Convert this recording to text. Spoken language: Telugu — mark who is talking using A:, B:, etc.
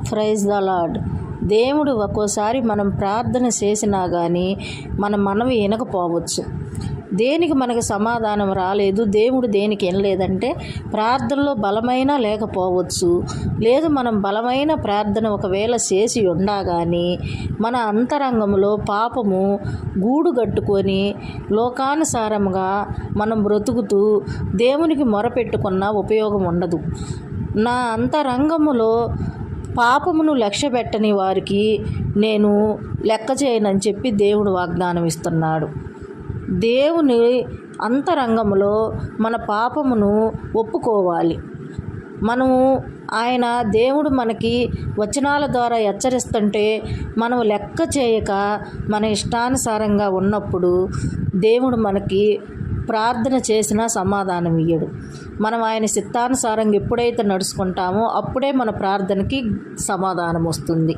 A: Praise the lord. దేవుడు ఒక్కోసారి మనం ప్రార్థన చేసినా కానీ మన మనవి వినకపోవచ్చు. దేనికి మనకు సమాధానం రాలేదు, దేవుడు దేనికి వినలేదంటే ప్రార్థనలో బలమైన లేకపోవచ్చు. లేదు, మనం బలమైన ప్రార్థన ఒకవేళ చేసి ఉండగాని మన అంతరంగంలో పాపము గూడు కట్టుకొని లోకానుసారంగా మనం బ్రతుకుతూ దేవునికి మొరపెట్టుకున్న ఉపయోగం ఉండదు. నా అంతరంగములో పాపమును లక్ష్యపెట్టని వారికి నేను లెక్క చేయనని చెప్పి దేవుడు వాగ్దానం ఇస్తున్నాడు. దేవుని అంతరంగంలో మన పాపమును ఒప్పుకోవాలి. మనము దేవుడు మనకి వచనాల ద్వారా హెచ్చరిస్తుంటే మనం లెక్క చేయక మన ఇష్టానుసారంగా ఉన్నప్పుడు దేవుడు మనకి ప్రార్థన చేసినా సమాధానం ఇయ్యడు. మనం ఆయన చిత్తానుసారంగా ఎప్పుడైతే నడుచుకుంటామో అప్పుడే మన ప్రార్థనకి సమాధానం వస్తుంది.